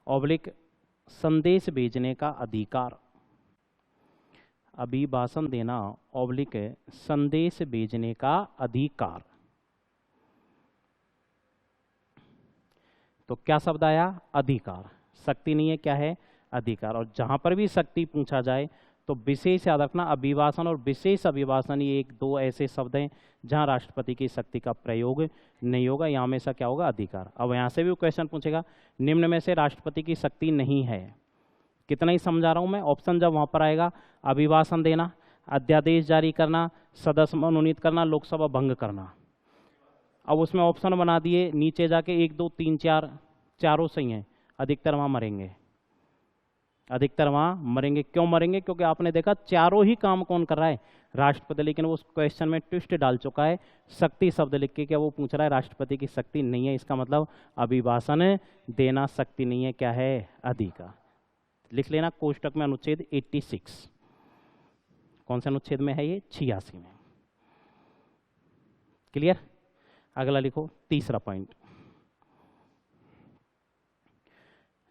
ऑब्लिक संदेश भेजने का अधिकार, अभिभाषण देना ऑब्लिक संदेश भेजने का अधिकार। तो क्या शब्द आया? अधिकार। शक्ति नहीं है, क्या है? अधिकार। और जहां पर भी शक्ति पूछा जाए तो विशेष याद रखना, अभिभाषण और विशेष अभिभाषण ये एक दो ऐसे शब्द हैं जहां राष्ट्रपति की शक्ति का प्रयोग नहीं होगा, यहाँ हमेशा क्या होगा? अधिकार। अब यहाँ से भी क्वेश्चन पूछेगा, निम्न में से राष्ट्रपति की शक्ति नहीं है, कितना ही समझा रहा हूं मैं। ऑप्शन जब वहां पर आएगा, अभिभाषण देना, अध्यादेश जारी करना, सदस्य मनोनीत करना, लोकसभा भंग करना। अब उसमें ऑप्शन बना दिए, नीचे जाके 1 2 3 4, चारों सही हैं, अधिकतर वहां मरेंगे, अधिकतर वहां मरेंगे। क्यों मरेंगे? क्योंकि आपने देखा चारों ही काम कौन कर रहा है? राष्ट्रपति। लेकिन वो उस क्वेश्चन में ट्विस्ट डाल चुका है, शक्ति शब्द लिख के, क्या वो पूछ रहा है राष्ट्रपति की शक्ति नहीं है, इसका मतलब अभिभाषण देना शक्ति नहीं है, क्या है? अधिकार। लिख लेना कोष्टक में अनुच्छेद 86, कौन से अनुच्छेद में है ये? 86 में। क्लियर? अगला लिखो तीसरा पॉइंट,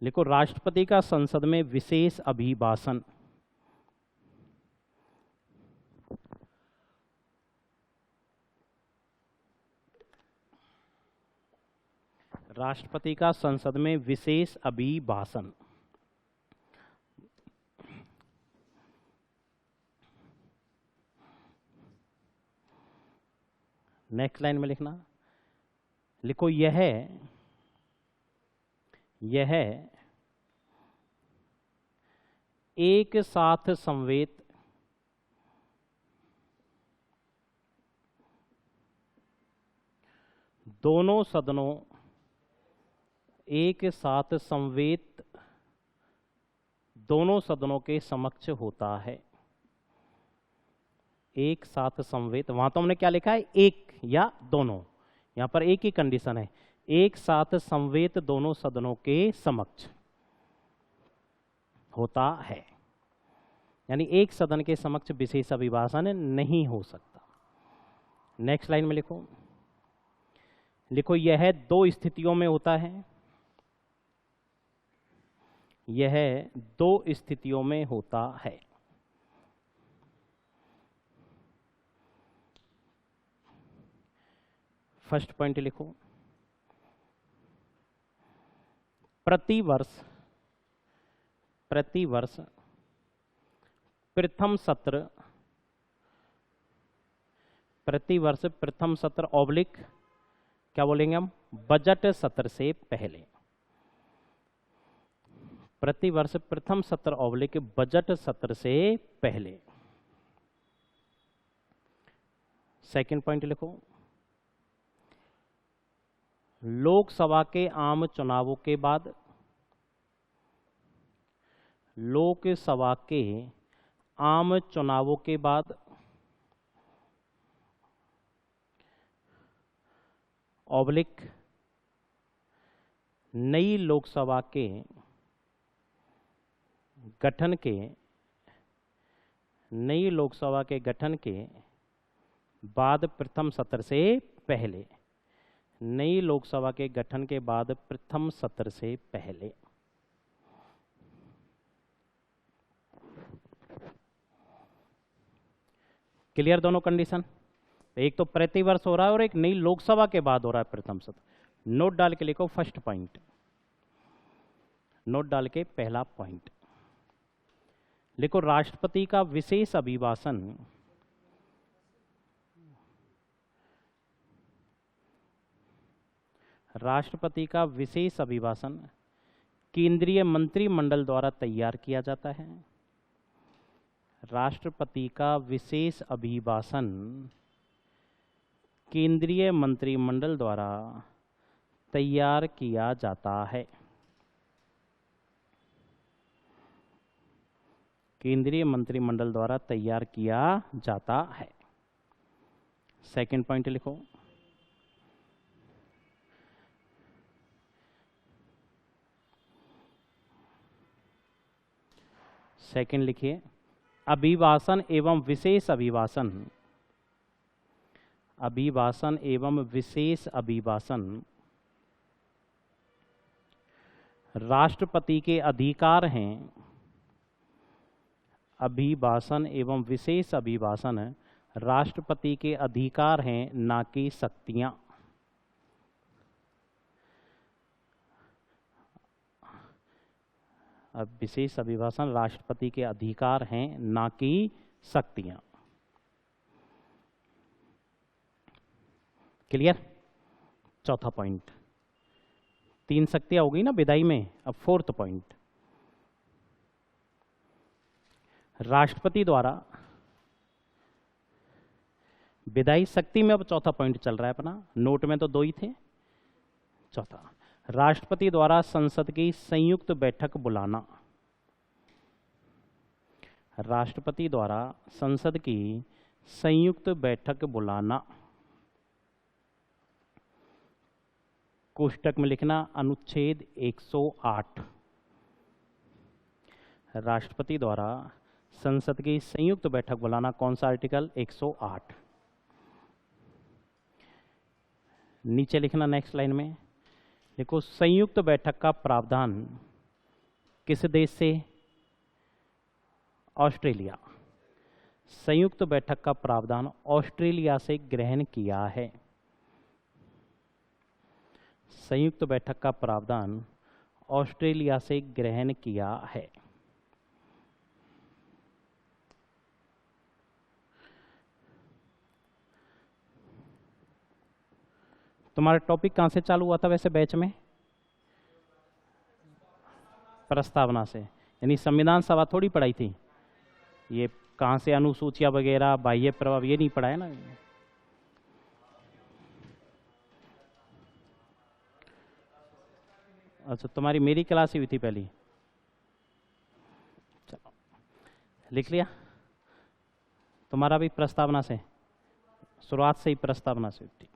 लिखो राष्ट्रपति का संसद में विशेष अभिभाषण, राष्ट्रपति का संसद में विशेष अभिभाषण। नेक्स्ट लाइन में लिखना, लिखो यह एक साथ समवेत दोनों सदनों, एक साथ समवेत दोनों सदनों के समक्ष होता है। एक साथ समवेत, वहां तो हमने क्या लिखा है? एक या दोनों, यहां पर एक ही कंडीशन है, एक साथ समवेत दोनों सदनों के समक्ष होता है, यानी एक सदन के समक्ष विशेष अभिभाषण नहीं हो सकता। नेक्स्ट लाइन में लिखो, लिखो यह 2 स्थितियों में होता है, यह 2 स्थितियों में होता है। फर्स्ट पॉइंट लिखो, प्रतिवर्ष प्रथम सत्र ऑब्लिक क्या बोलेंगे हम? बजट सत्र से पहले। प्रतिवर्ष प्रथम सत्र ऑब्लिक बजट सत्र से पहले। सेकंड पॉइंट लिखो, लोकसभा के आम चुनावों के बाद, लोकसभा के आम चुनावों के बाद ऑब्लिक नई लोकसभा के गठन के बाद प्रथम सत्र से पहले, नई लोकसभा के गठन के बाद प्रथम सत्र से पहले। क्लियर दोनों कंडीशन? एक तो प्रतिवर्ष हो रहा है और एक नई लोकसभा के बाद हो रहा है प्रथम सत्र। नोट डाल के लिखो फर्स्ट पॉइंट, नोट डाल के पहला पॉइंट लिखो, राष्ट्रपति का विशेष अभिभाषण राष्ट्रपति का विशेष अभिभाषण केंद्रीय मंत्रिमंडल द्वारा तैयार किया जाता है। राष्ट्रपति का विशेष अभिभाषण केंद्रीय मंत्रिमंडल द्वारा तैयार किया जाता है। केंद्रीय मंत्रिमंडल द्वारा तैयार किया जाता है। सेकंड पॉइंट लिखो। सेकंड लिखिए, अभिभाषण एवं विशेष अभिभाषण। अभिभाषण एवं विशेष अभिभाषण राष्ट्रपति के अधिकार हैं। अभिभाषण एवं विशेष अभिभाषण राष्ट्रपति के अधिकार हैं, ना कि शक्तियां। अब विशेष अभिभाषण राष्ट्रपति के अधिकार हैं, ना कि शक्तियां। क्लियर? चौथा पॉइंट, 3 शक्तियां हो गई ना विधायी में। अब फोर्थ पॉइंट, राष्ट्रपति द्वारा विधायी शक्ति में अब चौथा पॉइंट चल रहा है अपना, नोट में तो 2 ही थे। चौथा, राष्ट्रपति द्वारा संसद की संयुक्त बैठक बुलाना। राष्ट्रपति द्वारा संसद की संयुक्त बैठक बुलाना। कोष्टक में लिखना अनुच्छेद 108। राष्ट्रपति द्वारा संसद की संयुक्त बैठक बुलाना, कौन सा आर्टिकल? 108। नीचे लिखना नेक्स्ट लाइन में, देखो संयुक्त बैठक का प्रावधान किस देश से? ऑस्ट्रेलिया। संयुक्त बैठक का प्रावधान ऑस्ट्रेलिया से ग्रहण किया है। संयुक्त बैठक का प्रावधान ऑस्ट्रेलिया से ग्रहण किया है। तुम्हारा टॉपिक कहाँ से चालू हुआ था वैसे बैच में? प्रस्तावना से, यानी संविधान सभा थोड़ी पढ़ाई थी। ये कहाँ से अनुसूचियां वगैरह, बाह्य प्रभाव, ये नहीं पढ़ा है ना। अच्छा, तुम्हारी मेरी क्लास ही हुई थी पहली। चलो लिख लिया। तुम्हारा भी प्रस्तावना से, शुरुआत से ही प्रस्तावना से। ठीक,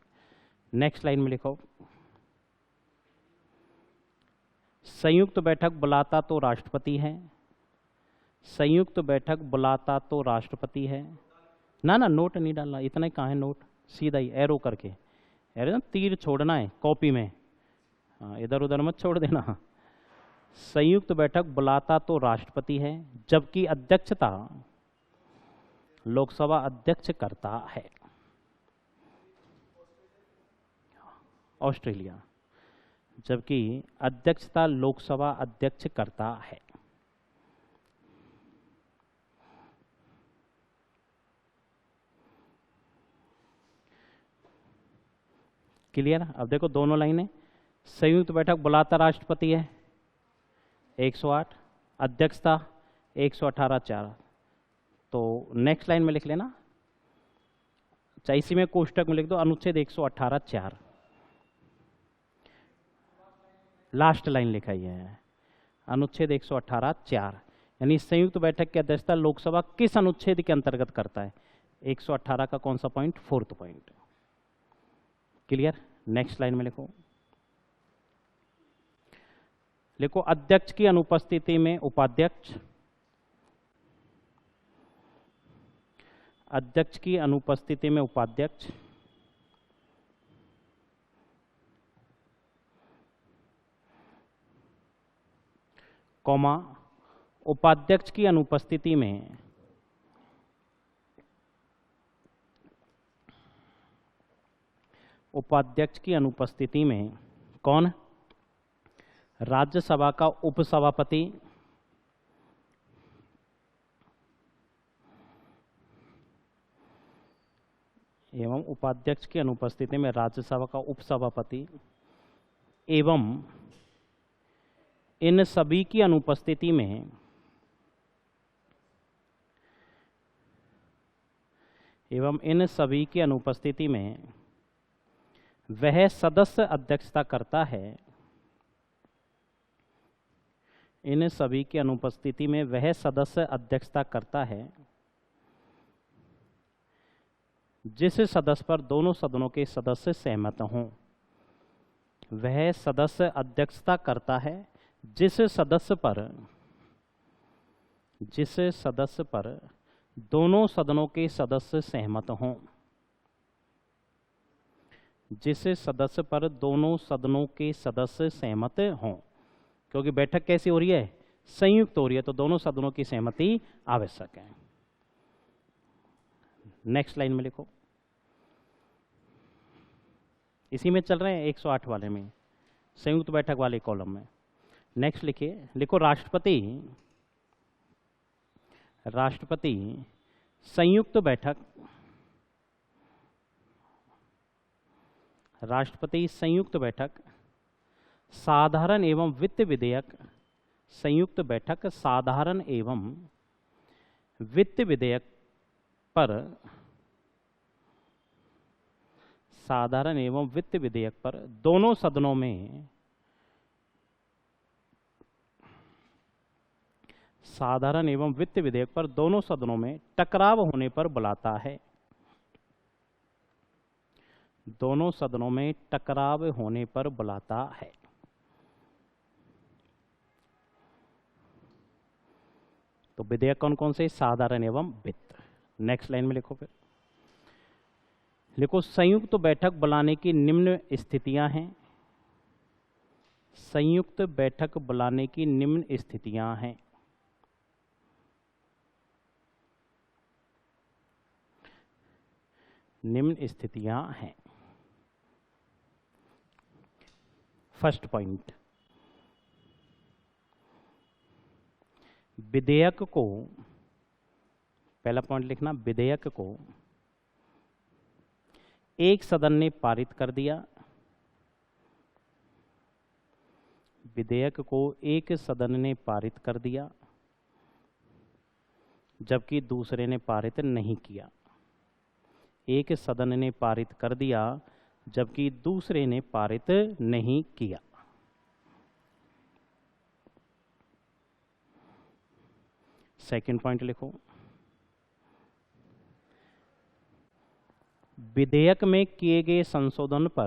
नेक्स्ट लाइन में लिखो, संयुक्त बैठक बुलाता तो राष्ट्रपति है। संयुक्त बैठक बुलाता तो राष्ट्रपति है। ना ना, नोट नहीं डालना, इतना ही कहाँ है नोट, सीधा ही एरो करके, एरो ना तीर छोड़ना है कॉपी में, हाँ इधर उधर मत छोड़ देना। संयुक्त बैठक बुलाता तो राष्ट्रपति है, जबकि अध्यक्षता लोकसभा अध्यक्ष करता है। ऑस्ट्रेलिया, जबकि अध्यक्षता लोकसभा अध्यक्ष करता है। क्लियर? अब देखो दोनों लाइनें, संयुक्त बैठक बुलाता राष्ट्रपति है 108, अध्यक्षता 118(4). तो नेक्स्ट लाइन में लिख लेना, चाहे इसी में कोष्टक में लिख दो अनुच्छेद 118(4). लास्ट लाइन लिखा ही है अनुच्छेद 118(4), यानी संयुक्त बैठक की अध्यक्षता लोकसभा किस अनुच्छेद के अंतर्गत करता है? 118 का कौन सा point? Fourth point. Clear? Next line में लिखो, लिखो अध्यक्ष की अनुपस्थिति में उपाध्यक्ष, अध्यक्ष की अनुपस्थिति में उपाध्यक्ष, कॉमा उपाध्यक्ष की अनुपस्थिति में उपाध्यक्ष की अनुपस्थिति में कौन? राज्यसभा का उपसभापति एवं उपाध्यक्ष की अनुपस्थिति में राज्यसभा का उपसभापति एवं इन सभी की अनुपस्थिति में वह सदस्य अध्यक्षता करता है। इन सभी की अनुपस्थिति में वह सदस्य अध्यक्षता करता है जिस सदस्य पर दोनों सदनों के सदस्य सहमत हों। वह सदस्य अध्यक्षता करता है जिस सदस्य पर दोनों सदनों के सदस्य सहमत हों। जिस सदस्य पर दोनों सदनों के सदस्य सहमत हों, क्योंकि बैठक कैसी हो रही है? संयुक्त हो रही है, तो दोनों सदनों की सहमति आवश्यक है। नेक्स्ट लाइन में लिखो, इसी में चल रहे हैं 108 वाले में, संयुक्त बैठक वाले कॉलम में। नेक्स्ट लिखिए, लिखो राष्ट्रपति संयुक्त बैठक साधारण एवं वित्त विधेयक पर दोनों सदनों में टकराव होने पर बुलाता है। दोनों सदनों में टकराव होने पर बुलाता है। तो विधेयक कौन कौन से? साधारण एवं वित्त। नेक्स्ट लाइन में लिखो, फिर लिखो, संयुक्त बैठक बुलाने की निम्न स्थितियां हैं। संयुक्त बैठक बुलाने की निम्न स्थितियां हैं। फर्स्ट पॉइंट, विधेयक को, पहला पॉइंट लिखना, विधेयक को एक सदन ने पारित कर दिया। विधेयक को एक सदन ने पारित कर दिया जबकि दूसरे ने पारित नहीं किया। एक सदन ने पारित कर दिया जबकि दूसरे ने पारित नहीं किया। सेकंड पॉइंट लिखो, विधेयक में किए गए संशोधन पर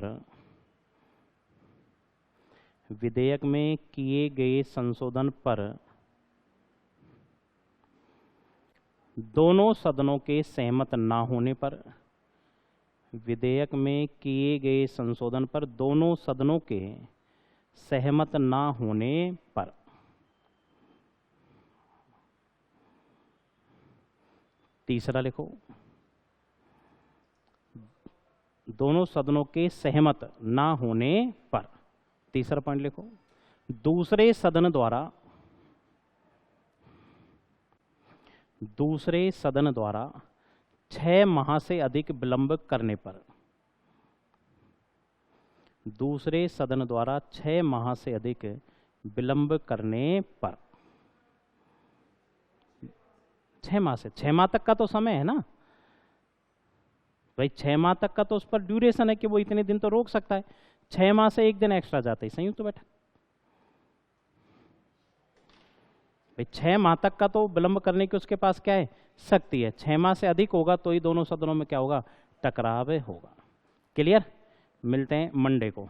दोनों सदनों के सहमत ना होने पर, विधेयक में किए गए संशोधन पर दोनों सदनों के सहमत ना होने पर, तीसरा लिखो, दोनों सदनों के सहमत ना होने पर, तीसरा पॉइंट लिखो, दूसरे सदन द्वारा 6 माह से अधिक विलंब करने पर, दूसरे सदन द्वारा 6 माह से अधिक विलंब करने पर, 6 माह से, 6 माह तक का तो समय है ना भाई, 6 माह तक का तो उस पर ड्यूरेशन है कि वो इतने दिन तो रोक सकता है। 6 माह से 1 दिन एक्स्ट्रा जाता है संयुक्त बैठक भाई, 6 माह तक का तो विलंब करने की उसके पास क्या है? शक्ति है। 6 माह से अधिक होगा तो ही दोनों सदनों में क्या होगा? टकराव होगा। क्लियर? मिलते हैं मंडे को।